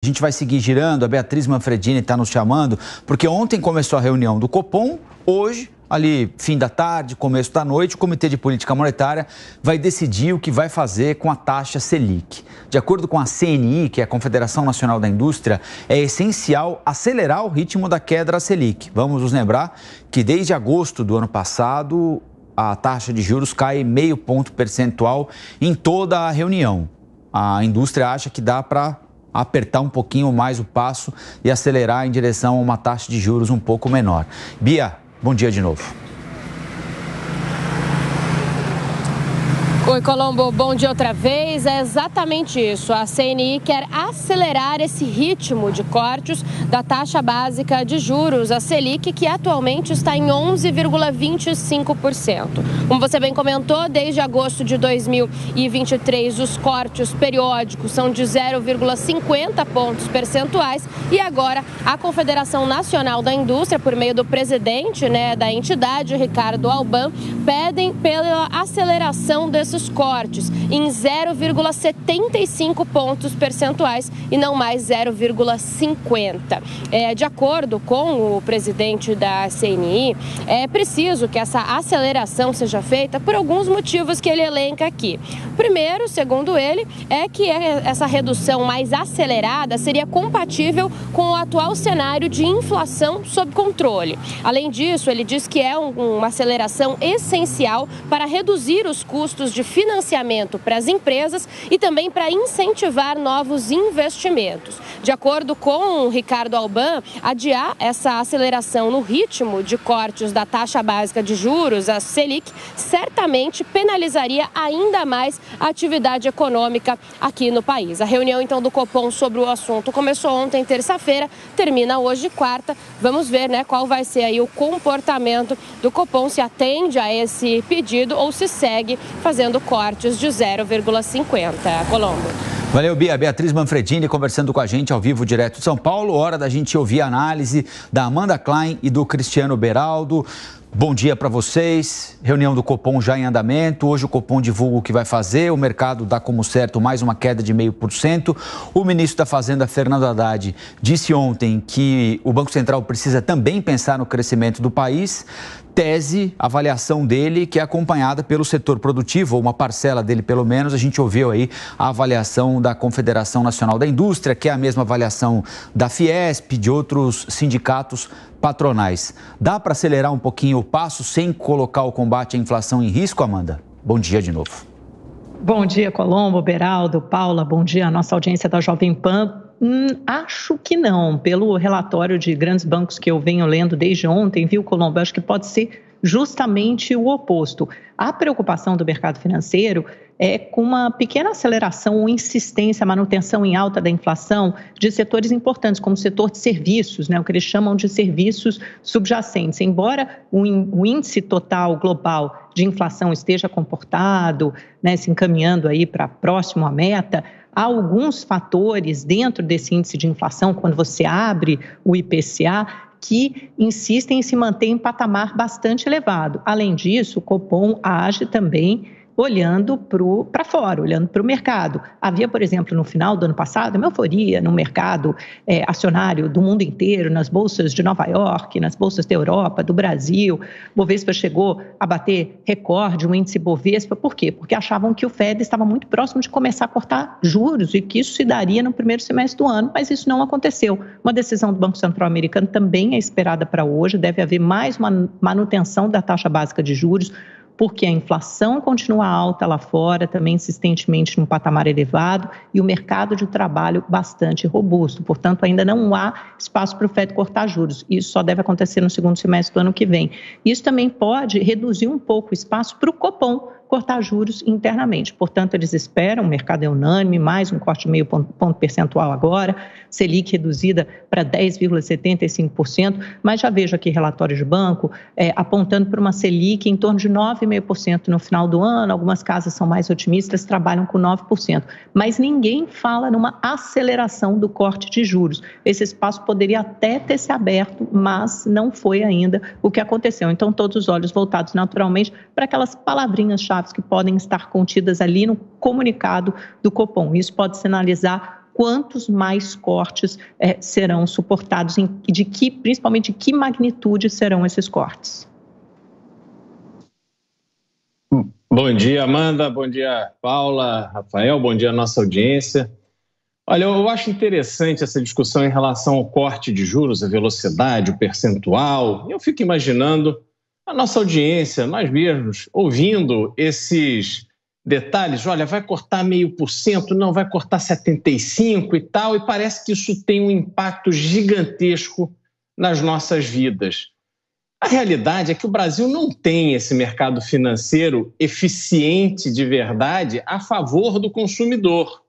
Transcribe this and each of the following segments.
A gente vai seguir girando, a Beatriz Manfredini está nos chamando, porque ontem começou a reunião do Copom, hoje, ali fim da tarde, começo da noite, o Comitê de Política Monetária vai decidir o que vai fazer com a taxa Selic. De acordo com a CNI, que é a Confederação Nacional da Indústria, é essencial acelerar o ritmo da queda da Selic. Vamos nos lembrar que desde agosto do ano passado, a taxa de juros cai meio ponto percentual em toda a reunião. A indústria acha que dá para apertar um pouquinho mais o passo e acelerar em direção a uma taxa de juros um pouco menor. Bia, bom dia de novo. Oi, Colombo, bom dia outra vez. É exatamente isso. A CNI quer acelerar esse ritmo de cortes da taxa básica de juros, a Selic, que atualmente está em 11,25%. Como você bem comentou, desde agosto de 2023, os cortes periódicos são de 0,50 pontos percentuais e agora a Confederação Nacional da Indústria, por meio do presidente da entidade, Ricardo Alban, pedem pela aceleração desses cortes em 0,75 pontos percentuais e não mais 0,50. De acordo com o presidente da CNI, é preciso que essa aceleração seja feita por alguns motivos que ele elenca aqui. Primeiro, segundo ele, é que essa redução mais acelerada seria compatível com o atual cenário de inflação sob controle. Além disso, ele diz que é uma aceleração essencial para reduzir os custos de financiamento para as empresas e também para incentivar novos investimentos. De acordo com o Ricardo Alban, adiar essa aceleração no ritmo de cortes da taxa básica de juros, a Selic, certamente penalizaria ainda mais a atividade econômica aqui no país. A reunião, então, do Copom sobre o assunto começou ontem, terça-feira, termina hoje, quarta. Vamos ver, qual vai ser aí o comportamento do Copom, se atende a esse pedido ou se segue fazendo cortes de 0,50. Colombo. Valeu, Bia. Beatriz Manfredini conversando com a gente ao vivo direto de São Paulo. Hora da gente ouvir a análise da Amanda Klein e do Cristiano Beraldo. Bom dia para vocês. Reunião do Copom já em andamento. Hoje o Copom divulga o que vai fazer. O mercado dá como certo mais uma queda de 0,5%. O ministro da Fazenda, Fernando Haddad, disse ontem que o Banco Central precisa também pensar no crescimento do país. Tese, avaliação dele, que é acompanhada pelo setor produtivo, ou uma parcela dele pelo menos. A gente ouviu aí a avaliação da Confederação Nacional da Indústria, que é a mesma avaliação da Fiesp, de outros sindicatos patronais. Dá para acelerar um pouquinho o passo sem colocar o combate à inflação em risco, Amanda? Bom dia de novo. Bom dia, Colombo, Beraldo, Paula, bom dia à nossa audiência da Jovem Pan. Acho que não, pelo relatório de grandes bancos que eu venho lendo desde ontem, viu, Colombo? Acho que pode ser justamente o oposto. A preocupação do mercado financeiro é com uma pequena aceleração ou insistência, manutenção em alta da inflação de setores importantes, como o setor de serviços, o que eles chamam de serviços subjacentes. Embora o índice total global de inflação esteja comportado, se encaminhando aí para próximo à meta, há alguns fatores dentro desse índice de inflação, quando você abre o IPCA, que insistem em se manter em patamar bastante elevado. Além disso, o Copom age também olhando para fora, olhando para o mercado. Havia, por exemplo, no final do ano passado, uma euforia no mercado acionário do mundo inteiro, nas bolsas de Nova York, nas bolsas da Europa, do Brasil. Bovespa chegou a bater recorde, o índice Bovespa. Por quê? Porque achavam que o Fed estava muito próximo de começar a cortar juros e que isso se daria no primeiro semestre do ano, mas isso não aconteceu. Uma decisão do Banco Central americano também é esperada para hoje, deve haver mais uma manutenção da taxa básica de juros, porque a inflação continua alta lá fora, também insistentemente num patamar elevado, e o mercado de trabalho bastante robusto. Portanto, ainda não há espaço para o FED cortar juros. Isso só deve acontecer no segundo semestre do ano que vem. Isso também pode reduzir um pouco o espaço para o Copom cortar juros internamente. Portanto, eles esperam, o mercado é unânime, mais um corte de meio ponto percentual agora, Selic reduzida para 10,75%, mas já vejo aqui relatórios de banco apontando para uma Selic em torno de 9,5% no final do ano. Algumas casas são mais otimistas, trabalham com 9%, mas ninguém fala numa aceleração do corte de juros. Esse espaço poderia até ter se aberto, mas não foi ainda o que aconteceu. Então, todos os olhos voltados naturalmente para aquelas palavrinhas-chave que podem estar contidas ali no comunicado do Copom. Isso pode sinalizar quantos mais cortes serão suportados, principalmente de que magnitude serão esses cortes? Bom dia, Amanda. Bom dia, Paula, Rafael. Bom dia, nossa audiência. Olha, eu acho interessante essa discussão em relação ao corte de juros, a velocidade, o percentual. Eu fico imaginando a nossa audiência, nós mesmos, ouvindo esses detalhes. Olha, vai cortar 0,5%, não, vai cortar 75% e tal, e parece que isso tem um impacto gigantesco nas nossas vidas. A realidade é que o Brasil não tem esse mercado financeiro eficiente de verdade a favor do consumidor.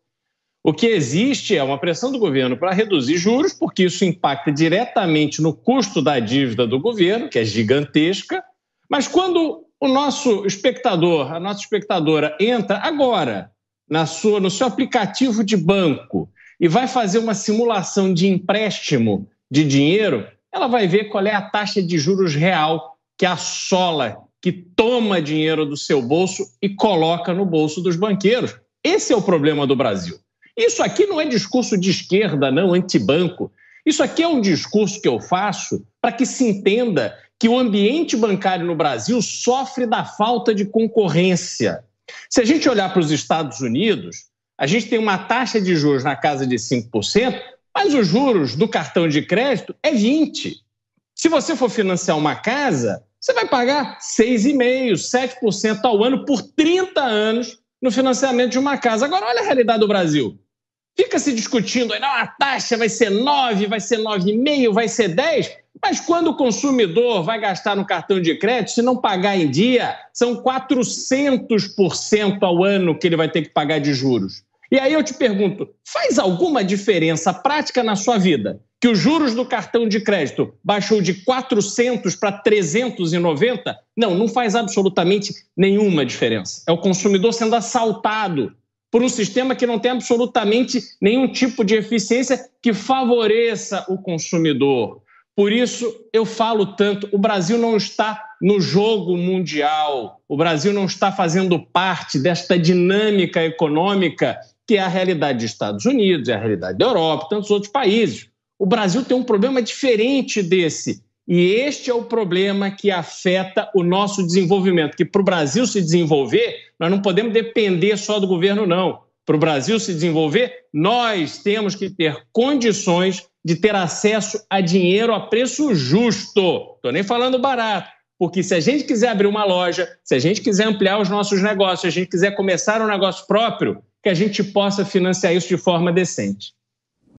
O que existe é uma pressão do governo para reduzir juros, porque isso impacta diretamente no custo da dívida do governo, que é gigantesca, mas quando o nosso espectador, a nossa espectadora entra agora no seu aplicativo de banco e vai fazer uma simulação de empréstimo de dinheiro, ela vai ver qual é a taxa de juros real que assola, que toma dinheiro do seu bolso e coloca no bolso dos banqueiros. Esse é o problema do Brasil. Isso aqui não é discurso de esquerda, não, antibanco. Isso aqui é um discurso que eu faço para que se entenda que o ambiente bancário no Brasil sofre da falta de concorrência. Se a gente olhar para os Estados Unidos, a gente tem uma taxa de juros na casa de 5%, mas os juros do cartão de crédito é 20%. Se você for financiar uma casa, você vai pagar 6,5%, 7% ao ano por 30 anos no financiamento de uma casa. Agora, olha a realidade do Brasil. Fica se discutindo, não, a taxa vai ser 9%, vai ser 9,5%, vai ser 10%, mas quando o consumidor vai gastar no cartão de crédito, se não pagar em dia, são 400% ao ano que ele vai ter que pagar de juros. E aí eu te pergunto, faz alguma diferença prática na sua vida que os juros do cartão de crédito baixou de 400 para 390? Não, não faz absolutamente nenhuma diferença. É o consumidor sendo assaltado por um sistema que não tem absolutamente nenhum tipo de eficiência que favoreça o consumidor. Por isso eu falo tanto, o Brasil não está no jogo mundial, o Brasil não está fazendo parte desta dinâmica econômica que é a realidade dos Estados Unidos, é a realidade da Europa, tantos outros países. O Brasil tem um problema diferente desse, e este é o problema que afeta o nosso desenvolvimento, que para o Brasil se desenvolver, nós não podemos depender só do governo, não. Para o Brasil se desenvolver, nós temos que ter condições de ter acesso a dinheiro a preço justo. Estou nem falando barato, porque se a gente quiser abrir uma loja, se a gente quiser ampliar os nossos negócios, se a gente quiser começar um negócio próprio, que a gente possa financiar isso de forma decente.